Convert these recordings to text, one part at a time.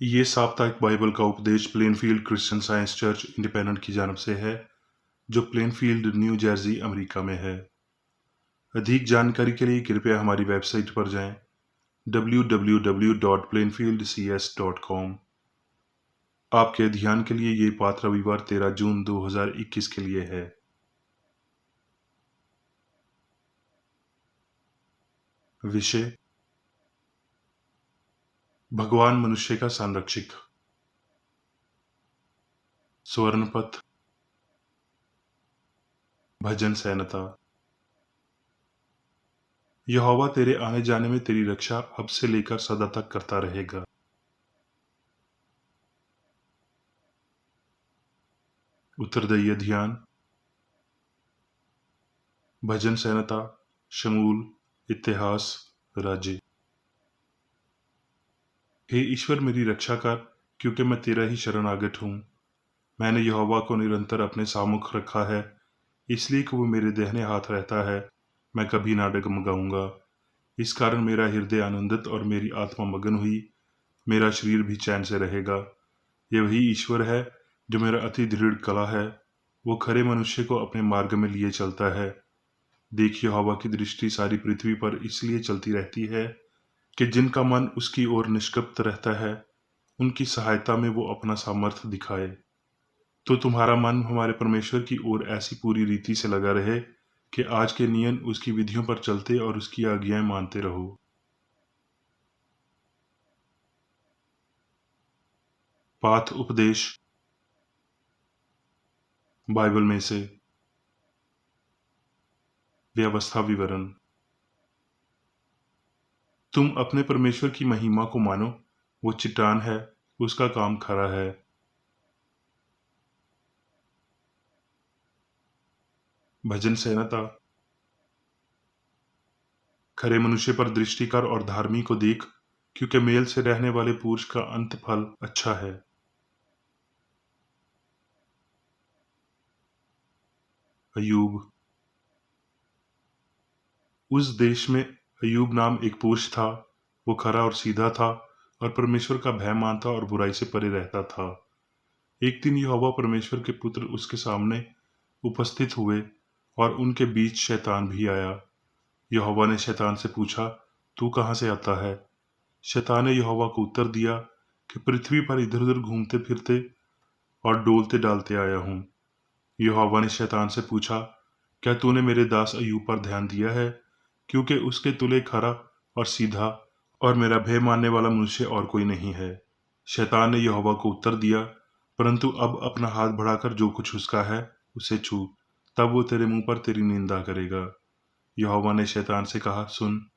ये साप्ताहिक बाइबल का उपदेश Plainfield Christian science church independent की जानब से है, जो प्लेनफील्ड, न्यू जर्सी, अमेरिका में है। अधिक जानकारी के लिए कृपया हमारी वेबसाइट पर जाएं www.plainfieldcs.com। आपके ध्यान के लिए ये पाठ रविवार 13 जून 2021 के लिए है। विषय: भगवान मनुष्य का संरक्षक। स्वर्णपथ: भजन संहिता। यहोवा तेरे आने जाने में तेरी रक्षा अब से लेकर सदा तक करता रहेगा। उत्तरदायी ध्यान: भजन संहिता, शमूल, इतिहास, राज्य। हे ईश्वर, मेरी रक्षा कर, क्योंकि मैं तेरा ही शरणागत हूँ। मैंने यहोवा को निरंतर अपने सामुख रखा है, इसलिए कि वो मेरे दाहिने हाथ रहता है। मैं कभी ना डगमगाऊंगा। इस कारण मेरा हृदय आनंदित और मेरी आत्मा मगन हुई। मेरा शरीर भी चैन से रहेगा। ये वही ईश्वर है जो मेरा अति दृढ़ कला है। वो खरे मनुष्य को अपने मार्ग में लिए चलता है। देख, यहोवा की दृष्टि सारी पृथ्वी पर इसलिए चलती रहती है कि जिनका मन उसकी ओर निष्कपट रहता है, उनकी सहायता में वो अपना सामर्थ्य दिखाए। तो तुम्हारा मन हमारे परमेश्वर की ओर ऐसी पूरी रीति से लगा रहे कि आज के नियम उसकी विधियों पर चलते और उसकी आज्ञाएं मानते रहो। पाठ उपदेश बाइबल में से। व्यवस्था विवरण: तुम अपने परमेश्वर की महिमा को मानो। वो चट्टान है, उसका काम खरा है। भजन संहिता: खरे मनुष्य पर दृष्टि कर और धार्मिक को देख, क्योंकि मेल से रहने वाले पुरुष का अंत फल अच्छा है। अय्यूब: उस देश में अय्यूब नाम एक पुरुष था। वो खरा और सीधा था और परमेश्वर का भय मानता और बुराई से परे रहता था। एक दिन यहोवा परमेश्वर के पुत्र उसके सामने उपस्थित हुए और उनके बीच शैतान भी आया। यहोवा ने शैतान से पूछा, तू कहाँ से आता है? शैतान ने यहोवा को उत्तर दिया कि पृथ्वी पर इधर उधर घूमते फिरते और डोलते डालते आया हूँ। यहोवा ने शैतान से पूछा, क्या तूने मेरे दास अय्यूब पर ध्यान दिया है? क्योंकि उसके तुल्य खरा और सीधा और मेरा भय मानने वाला मनुष्य और कोई नहीं है। शैतान ने यहोवा को उत्तर दिया, परंतु अब अपना हाथ बढ़ाकर जो कुछ उसका है उसे छू, तब वो तेरे मुंह पर तेरी निंदा करेगा। यहोवा ने शैतान से कहा, सुन,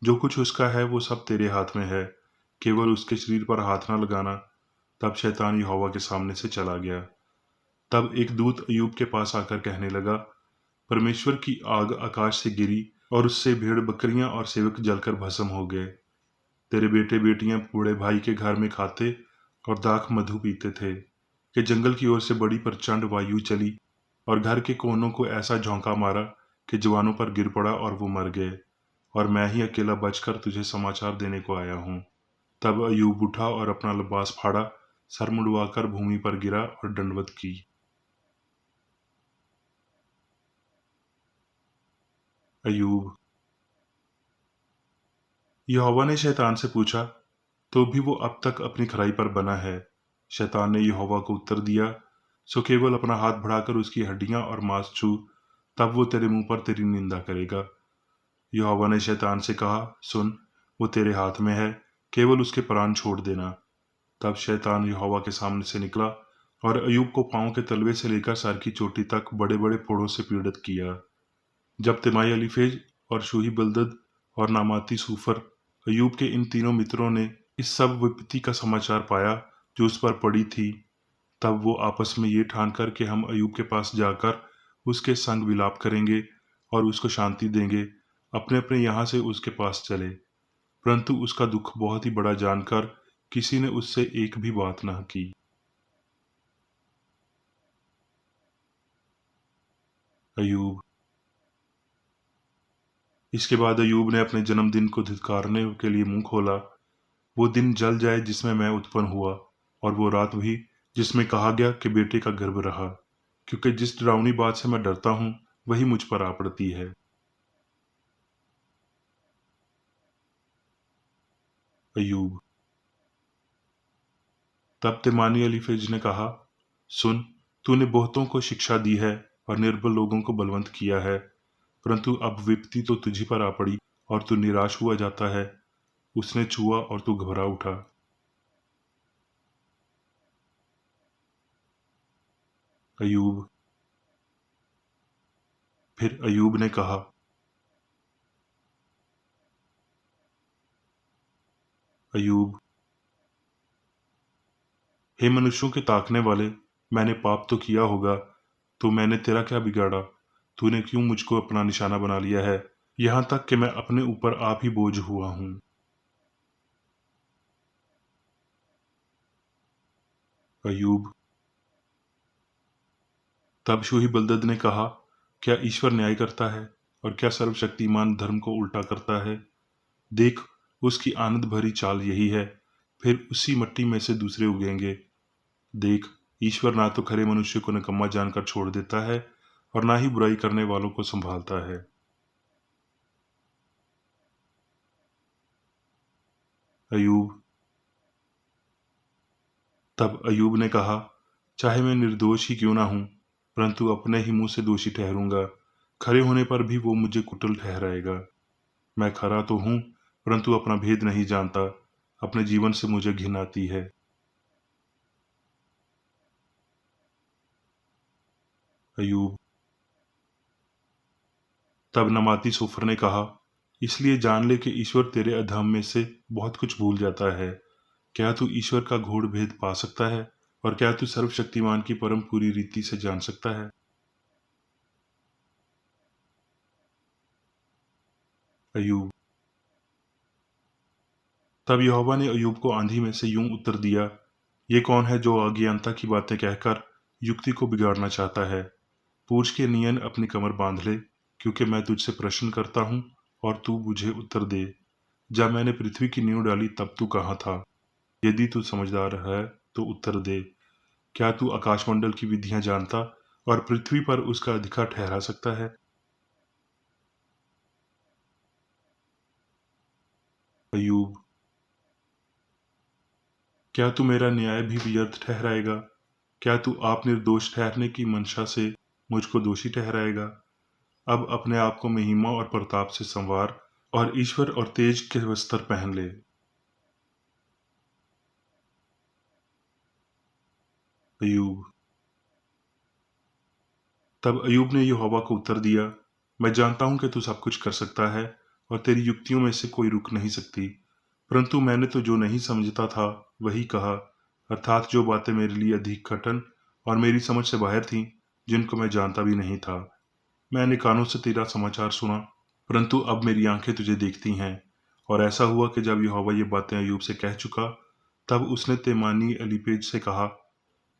जो कुछ उसका है वो सब तेरे हाथ में है, केवल उसके शरीर पर हाथ न लगाना। तब शैतान यहोवा के सामने से चला गया। तब एक दूत अय्यूब के पास आकर कहने लगा, परमेश्वर की आग आकाश से गिरी और उससे भेड़ बकरियां और सेवक जलकर भस्म हो गए। तेरे बेटे बेटियां बूढ़े भाई के घर में खाते और दाख मधु पीते थे कि जंगल की ओर से बड़ी प्रचंड वायु चली और घर के कोनों को ऐसा झोंका मारा कि जवानों पर गिर पड़ा और वो मर गए। और मैं ही अकेला बचकर तुझे समाचार देने को आया हूँ। तब अय्यूब उठा और अपना लिबास फाड़ा, सर मुड़वाकर भूमि पर गिरा और दंडवत की। अय्यूब: यहोवा ने शैतान से पूछा, तो भी वो अब तक अपनी खराई पर बना है? शैतान ने यहोवा को उत्तर दिया, सो केवल अपना हाथ बढ़ाकर उसकी हड्डियां और मांस छू, तब वो तेरे मुंह पर तेरी निंदा करेगा। यहोवा ने शैतान से कहा, सुन, वो तेरे हाथ में है, केवल उसके प्राण छोड़ देना। तब शैतान यहोवा के सामने से निकला और अय्यूब को पांव के तलवे से लेकर सर की चोटी तक बड़े बड़े फोड़ों से पीड़ित किया। जब तिमाई एलीफेज और शूही बिल्दद और नामाती सूफर, अय्यूब के इन तीनों मित्रों ने इस सब विपत्ति का समाचार पाया जो उस पर पड़ी थी, तब वो आपस में ये ठान कर कि हम अय्यूब के पास जाकर उसके संग विलाप करेंगे और उसको शांति देंगे, अपने अपने यहाँ से उसके पास चले। परंतु उसका दुख बहुत ही बड़ा जानकर किसी ने उससे एक भी बात न की। अय्यूब: इसके बाद अय्यूब ने अपने जन्मदिन को धिक्कारने के लिए मुंह खोला। वो दिन जल जाए जिसमें मैं उत्पन्न हुआ, और वो रात भी जिसमें कहा गया कि बेटे का गर्भ रहा, क्योंकि जिस डरावनी बात से मैं डरता हूँ वही मुझ पर आ पड़ती है। अय्यूब। तब तिमानी एलीफेज ने कहा, सुन, तूने बहुतों को शिक्षा दी है और निर्बल लोगों को बलवंत किया है, परंतु अब विपत्ति तो तुझी पर आ पड़ी और तू निराश हुआ जाता है। उसने छुआ और तू घबरा उठा। अय्यूब। फिर अय्यूब ने कहा, अय्यूब, हे मनुष्यों के ताकने वाले, मैंने पाप तो किया होगा, तो मैंने तेरा क्या बिगाड़ा? तूने क्यों मुझको अपना निशाना बना लिया है, यहाँ तक कि मैं अपने ऊपर आप ही बोझ हुआ हूँ। अय्यूब। तब शूही बलदद ने कहा, क्या ईश्वर न्याय करता है, और क्या सर्वशक्तिमान धर्म को उल्टा करता है? देख, उसकी आनंद भरी चाल यही है, फिर उसी मट्टी में से दूसरे उगेंगे। देख, ईश्वर ना तो खरे मनुष्य को निकम्मा जानकर छोड़ देता है और ना ही बुराई करने वालों को संभालता है। अय्यूब। तब अय्यूब ने कहा, चाहे मैं निर्दोष ही क्यों ना हूं, परंतु अपने ही मुंह से दोषी ठहरूंगा। खरे होने पर भी वो मुझे कुटिल ठहराएगा। मैं खरा तो हूं, परंतु अपना भेद नहीं जानता। अपने जीवन से मुझे घिन आती है। अय्यूब। तब नमाती सोफर ने कहा, इसलिए जान ले कि ईश्वर तेरे अधर्म में से बहुत कुछ भूल जाता है। क्या तू ईश्वर का गूढ़ भेद पा सकता है, और क्या तू सर्वशक्तिमान की परम पूरी रीति से जान सकता है? अय्यूब। तब यहोवा ने अय्यूब को आंधी में से यूं उत्तर दिया, ये कौन है जो अज्ञानता की बातें कहकर युक्ति को बिगाड़ना चाहता है? पूछ के नियन अपनी कमर बांध ले, क्योंकि मैं तुझसे प्रश्न करता हूँ और तू मुझे उत्तर दे। जब मैंने पृथ्वी की नींव डाली तब तू कहाँ था? यदि तू समझदार है तो उत्तर दे। क्या तू आकाशमंडल की विधियां जानता और पृथ्वी पर उसका अधिकार ठहरा सकता है? अय्यूब। क्या तू मेरा न्याय भी व्यर्थ ठहराएगा? क्या तू आप निर्दोष ठहरने की मंशा से मुझको दोषी ठहराएगा? अब अपने आप को महिमा और प्रताप से संवार और ईश्वर और तेज के वस्त्र पहन ले। अय्यूब। तब अय्यूब ने यहोवा को उत्तर दिया, मैं जानता हूं कि तू सब कुछ कर सकता है और तेरी युक्तियों में से कोई रुक नहीं सकती, परंतु मैंने तो जो नहीं समझता था वही कहा, अर्थात जो बातें मेरे लिए अधिक कठिन और मेरी समझ से बाहर थीं, जिनको मैं जानता भी नहीं था। मैंने कानों से तेरा समाचार सुना, परंतु अब मेरी आंखें तुझे देखती हैं। और ऐसा हुआ कि जब यहोवा ये बातें अय्यूब से कह चुका, तब उसने तेमानी एलीपेज से कहा,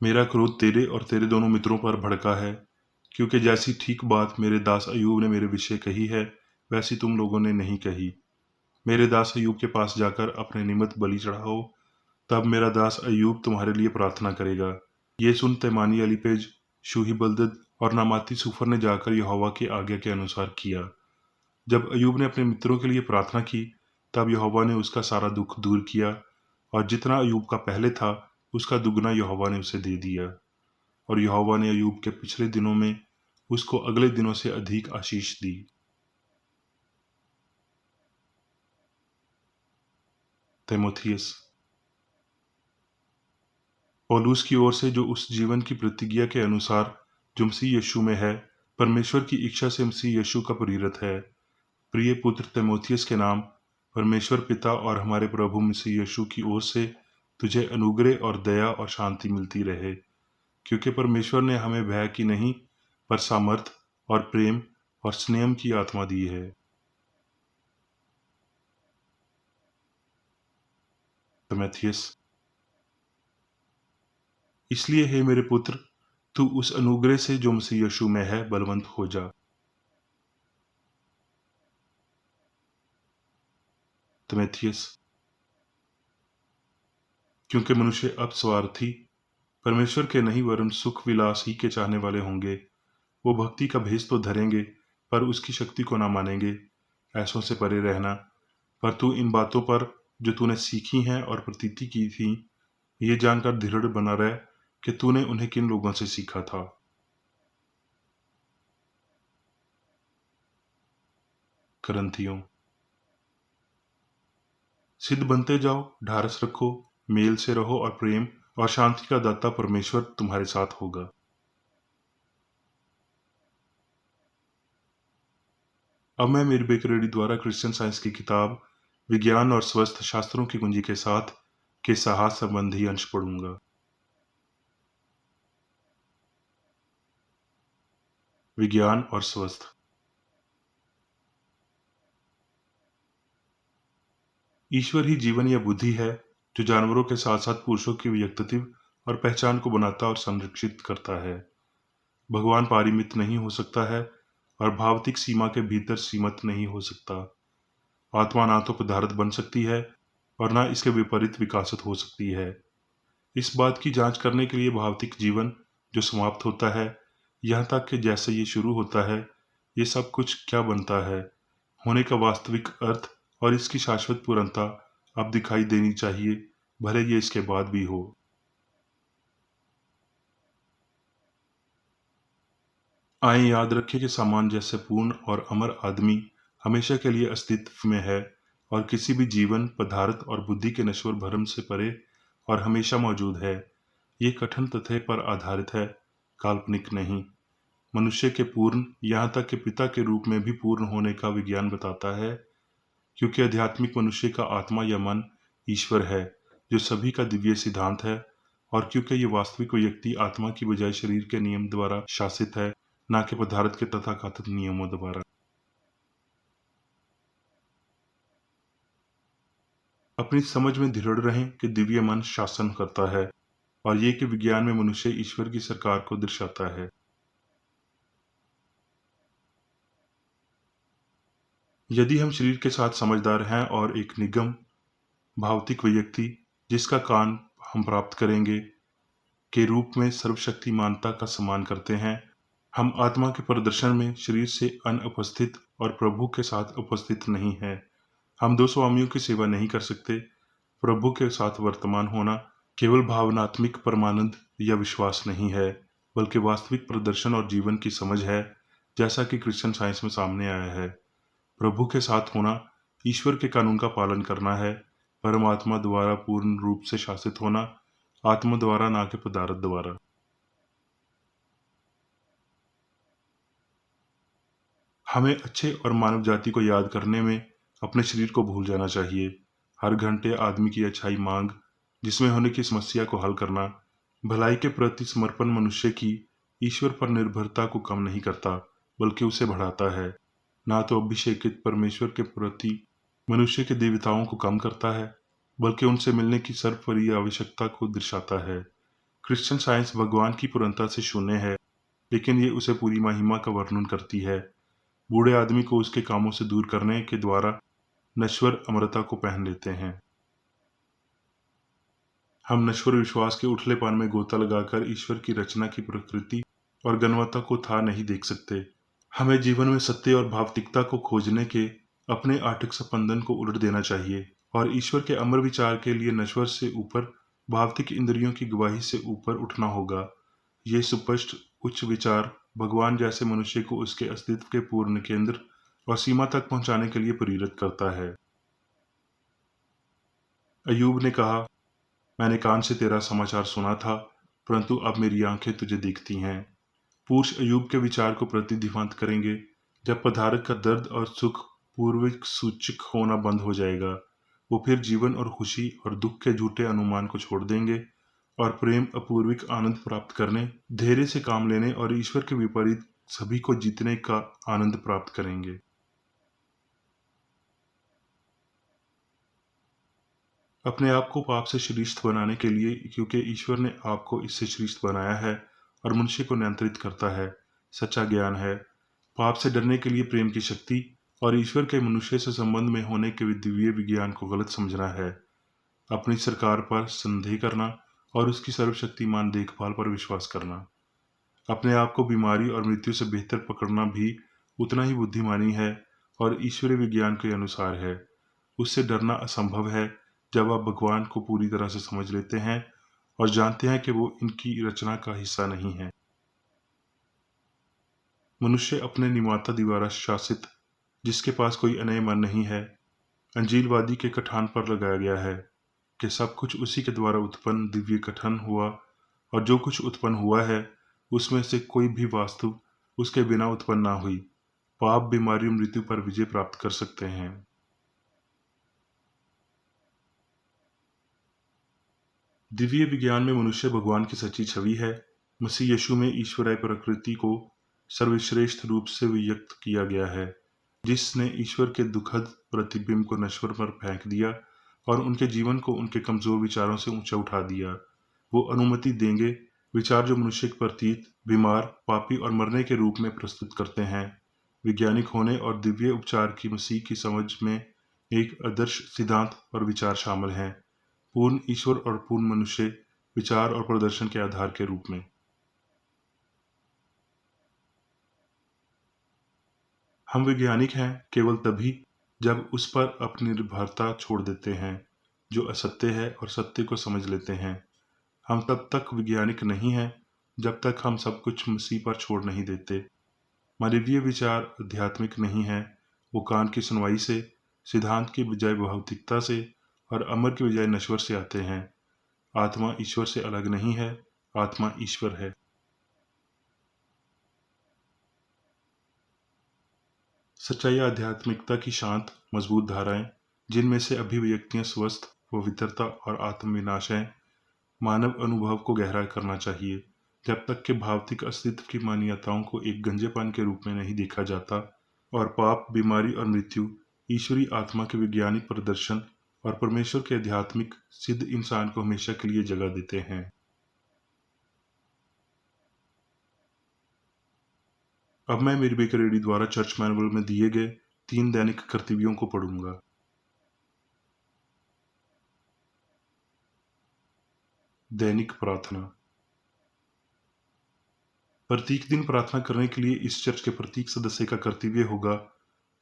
मेरा क्रोध तेरे और तेरे दोनों मित्रों पर भड़का है, क्योंकि जैसी ठीक बात मेरे दास अय्यूब ने मेरे विषय कही है, वैसी तुम लोगों ने नहीं कही। मेरे दास अय्यूब के पास जाकर अपने निमित्त बलि चढ़ाओ, तब मेरा दास अय्यूब तुम्हारे लिए प्रार्थना करेगा। ये सुन तेमानी एलीपेज, शूही बलदद और नामाती सूफर ने जाकर यहोवा की आज्ञा के अनुसार किया। जब अय्यूब ने अपने मित्रों के लिए प्रार्थना की, तब यहोवा ने उसका सारा दुख दूर किया, और जितना अय्यूब का पहले था उसका दुगना यहोवा ने उसे दे दिया। और यहोवा ने अय्यूब के पिछले दिनों में उसको अगले दिनों से अधिक आशीष दी। तीमुथियुस। पौलुस की ओर से जो उस जीवन की प्रतिज्ञा के अनुसार जो मसीह यीशु में है, परमेश्वर की इच्छा से मसीह यीशु का प्रेरित है, प्रिय पुत्र तीमुथियुस के नाम, परमेश्वर पिता और हमारे प्रभु मसीह यीशु की ओर से तुझे अनुग्रह और दया और शांति मिलती रहे, क्योंकि परमेश्वर ने हमें भय की नहीं, पर सामर्थ और प्रेम और स्नेह की आत्मा दी है। तीमुथियुस। इसलिए हे मेरे पुत्र, तू उस अनुग्रह से जो मसीह यीशु में है बलवंत हो जा। तीमुथियुस। क्योंकि मनुष्य अब स्वार्थी, परमेश्वर के नहीं वरन सुख विलास ही के चाहने वाले होंगे। वो भक्ति का भेष तो धरेंगे, पर उसकी शक्ति को ना मानेंगे। ऐसों से परे रहना। पर तू इन बातों पर जो तूने सीखी हैं और प्रतीति की थी, ये जानकर दृढ़ बना रह कि तूने उन्हें किन लोगों से सीखा था। करंथियों। सिद्ध बनते जाओ, ढारस रखो, मेल से रहो और प्रेम और शांति का दाता परमेश्वर तुम्हारे साथ होगा। अब मैं मेरी बेकरेडी द्वारा क्रिश्चियन साइंस की किताब विज्ञान और स्वस्थ शास्त्रों की कुंजी के साथ के साहस संबंधी अंश पढ़ूंगा। विज्ञान और स्वस्थ। ईश्वर ही जीवन या बुद्धि है जो जानवरों के साथ साथ पुरुषों की व्यक्तित्व और पहचान को बनाता और संरक्षित करता है। भगवान पारिमित नहीं हो सकता है और भावतिक सीमा के भीतर सीमित नहीं हो सकता। आत्मा ना तो पदार्थ बन सकती है और ना इसके विपरीत विकासित हो सकती है। इस बात की जांच करने के लिए भौतिक जीवन जो समाप्त होता है, यहाँ तक कि जैसे ये शुरू होता है, ये सब कुछ क्या बनता है, होने का वास्तविक अर्थ और इसकी शाश्वत पूर्णता अब दिखाई देनी चाहिए, भले ये इसके बाद भी हो। आए याद रखें कि सामान जैसे पूर्ण और अमर आदमी हमेशा के लिए अस्तित्व में है और किसी भी जीवन पदार्थ और बुद्धि के नश्वर भ्रम से परे और हमेशा मौजूद है। ये कथन तथ्य पर आधारित है, काल्पनिक नहीं। मनुष्य के पूर्ण यहाँ तक कि पिता के रूप में भी पूर्ण होने का विज्ञान बताता है, क्योंकि आध्यात्मिक मनुष्य का आत्मा या मन ईश्वर है जो सभी का दिव्य सिद्धांत है, और क्योंकि ये वास्तविक व्यक्ति आत्मा की बजाय शरीर के नियम द्वारा शासित है, ना कि पदार्थ के तथाकथित नियमों द्वारा। अपनी समझ में दृढ़ रहें कि दिव्य मन शासन करता है और ये कि विज्ञान में मनुष्य ईश्वर की सरकार को दर्शाता है। यदि हम शरीर के साथ समझदार हैं और एक निगम भौतिक व्यक्ति जिसका कान हम प्राप्त करेंगे के रूप में सर्वशक्तिमानता का सम्मान करते हैं, हम आत्मा के प्रदर्शन में शरीर से अनुपस्थित और प्रभु के साथ उपस्थित नहीं है। हम दो स्वामियों की सेवा नहीं कर सकते। प्रभु के साथ वर्तमान होना केवल भावनात्मक परमानंद या विश्वास नहीं है, बल्कि वास्तविक प्रदर्शन और जीवन की समझ है, जैसा कि क्रिश्चियन साइंस में सामने आया है। प्रभु के साथ होना ईश्वर के कानून का पालन करना है, परमात्मा द्वारा पूर्ण रूप से शासित होना, आत्मा द्वारा ना कि पदार्थ द्वारा। हमें अच्छे और मानव जाति को याद करने में अपने शरीर को भूल जाना चाहिए। हर घंटे आदमी की अच्छाई मांग, जिसमें होने की समस्या को हल करना, भलाई के प्रति समर्पण मनुष्य की ईश्वर पर निर्भरता को कम नहीं करता, बल्कि उसे बढ़ाता है। ना तो अभिषेकित परमेश्वर के प्रति मनुष्य के देवताओं को कम करता है, बल्कि उनसे मिलने की सर्वोपरि आवश्यकता को दर्शाता है। क्रिश्चियन साइंस भगवान की पूर्णता से शून्य है, लेकिन ये उसे पूरी महिमा का वर्णन करती है। बूढ़े आदमी को उसके कामों से दूर करने के द्वारा नश्वर अमरता को पहन लेते हैं। हम नश्वर विश्वास के उथलेपन में गोता लगाकर ईश्वर की रचना की प्रकृति और गुणवत्ता को था नहीं देख सकते। हमें जीवन में सत्य और भावतिकता को खोजने के अपने आर्थिक स्पंदन को उलट देना चाहिए और ईश्वर के अमर विचार के लिए नश्वर से ऊपर भावतिक इंद्रियों की गवाही से ऊपर उठना होगा। ये सुस्पष्ट उच्च विचार भगवान जैसे मनुष्य को उसके अस्तित्व के पूर्ण केंद्र और सीमा तक पहुंचाने के लिए प्रेरित करता है। अयूब ने कहा, मैंने कान से तेरा समाचार सुना था, परंतु अब मेरी आंखें तुझे देखती हैं। पुरुष अयूब के विचार को प्रतिध्वनित करेंगे जब पदार्थ का दर्द और सुख पूर्वक सूचक होना बंद हो जाएगा। वो फिर जीवन और खुशी और दुख के झूठे अनुमान को छोड़ देंगे और प्रेम अपूर्विक आनंद प्राप्त करने, धैर्य से काम लेने और ईश्वर के विपरीत सभी को जीतने का आनंद प्राप्त करेंगे। अपने आप को पाप से श्रेष्ठ बनाने के लिए, क्योंकि ईश्वर ने आपको इससे श्रेष्ठ बनाया है और मनुष्य को नियंत्रित करता है, सच्चा ज्ञान है। पाप से डरने के लिए प्रेम की शक्ति और ईश्वर के मनुष्य से संबंध में होने के दिव्य विज्ञान को गलत समझना है। अपनी सरकार पर संदेह करना और उसकी सर्वशक्तिमान देखभाल पर विश्वास करना। अपने आप को बीमारी और मृत्यु से बेहतर पकड़ना भी उतना ही बुद्धिमानी है और ईश्वरीय विज्ञान के अनुसार है। उससे डरना असंभव है जब आप भगवान को पूरी तरह से समझ लेते हैं और जानते हैं कि वो इनकी रचना का हिस्सा नहीं है। मनुष्य अपने निर्माता द्वारा शासित, जिसके पास कोई अन्य मन नहीं है, अंजीलवादी के कथन पर लगाया गया है कि सब कुछ उसी के द्वारा उत्पन्न दिव्य कथन हुआ और जो कुछ उत्पन्न हुआ है उसमें से कोई भी वास्तु उसके बिना उत्पन्न ना हुई। पाप, बीमारी और मृत्यु पर विजय प्राप्त कर सकते हैं। दिव्य विज्ञान में मनुष्य भगवान की सच्ची छवि है। मसीह यीशु में ईश्वरीय प्रकृति को सर्वश्रेष्ठ रूप से व्यक्त किया गया है, जिसने ईश्वर के दुखद प्रतिबिंब को नश्वर पर फेंक दिया और उनके जीवन को उनके कमजोर विचारों से ऊंचा उठा दिया। वो अनुमति देंगे विचार जो मनुष्य के प्रतीत, बीमार, पापी और मरने के रूप में प्रस्तुत करते हैं। वैज्ञानिक होने और दिव्य उपचार की मसीह की समझ में एक आदर्श सिद्धांत और विचार शामिल हैं, पूर्ण ईश्वर और पूर्ण मनुष्य विचार और प्रदर्शन के आधार के रूप में। हम वैज्ञानिक हैं केवल तभी जब उस पर अपनी निर्भरता छोड़ देते हैं जो असत्य है और सत्य को समझ लेते हैं। हम तब तक वैज्ञानिक नहीं हैं जब तक हम सब कुछ मसीह पर छोड़ नहीं देते। मानवीय विचार आध्यात्मिक नहीं है। वो कान की सुनवाई से, सिद्धांत की बजाय भौतिकता से और अमर की बजाय नश्वर से आते हैं। आत्मा ईश्वर से अलग नहीं है, आत्मा ईश्वर है। सच्चाई आध्यात्मिकता की शांत, मजबूत धाराएं, जिनमें से अभिव्यक्तियां स्वस्थ, पवित्रता और आत्मविनाश हैं, मानव अनुभव को गहरा करना चाहिए। जब तक कि भौतिक अस्तित्व की मान्यताओं को एक गंजेपन के रूप में नहीं देखा जाता और पाप, बीमारी और मृत्यु ईश्वरी आत्मा के वैज्ञानिक प्रदर्शन और परमेश्वर के आध्यात्मिक सिद्ध इंसान को हमेशा के लिए जगह देते हैं। अब मैं मेरी बेकर रेडी द्वारा चर्च मैनुअल में दिए गए 3 दैनिक कर्तव्यों को पढ़ूंगा। दैनिक प्रार्थना। प्रत्येक दिन प्रार्थना करने के लिए इस चर्च के प्रत्येक सदस्य का कर्तव्य होगा,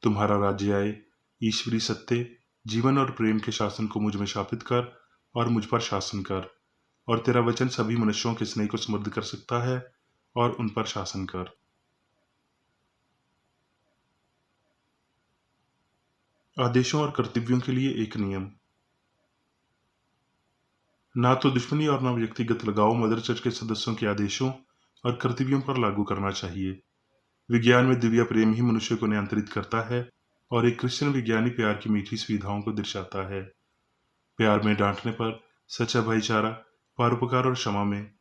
तुम्हारा राज्य आए, ईश्वरी सत्य, जीवन और प्रेम के शासन को मुझ में स्थापित कर और मुझ पर शासन कर, और तेरा वचन सभी मनुष्यों के स्नेह को समृद्ध कर सकता है और उन पर शासन कर। आदेशों और कर्तव्यों के लिए एक नियम। ना तो दुश्मनी और ना व्यक्तिगत लगाव मदर चर्च के सदस्यों के आदेशों और कर्तव्यों पर लागू करना चाहिए। विज्ञान में दिव्य प्रेम ही मनुष्य को नियंत्रित करता है और एक क्रिश्चियन विज्ञानी प्यार की मीठी सुविधाओं को दर्शाता है। प्यार में डांटने पर, सच्चा भाईचारा, परोपकार और क्षमा में।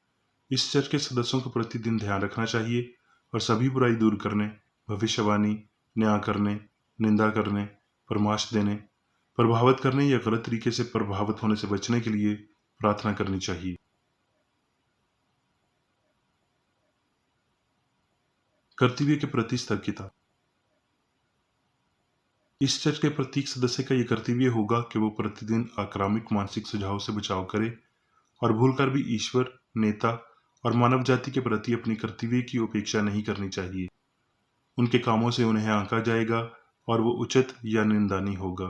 इस चर्च के सदस्यों को प्रतिदिन ध्यान रखना चाहिए और सभी बुराई दूर करने, भविष्यवाणी, न्याय करने, निंदा करने, परामर्श देने, प्रभावित करने या गलत तरीके से प्रभावित होने से बचने के लिए प्रार्थना करनी चाहिए। कर्तव्य के प्रति सतर्कता। इस चर्च के प्रत्येक सदस्य का यह कर्तव्य होगा कि वो प्रतिदिन आक्रामक मानसिक सुझाव से बचाव करे और भूलकर भी ईश्वर, नेता और मानव जाति के प्रति अपनी कर्तव्य की उपेक्षा नहीं करनी चाहिए। उनके कामों से उन्हें आंका जाएगा और वो उचित या निंदनीय होगा।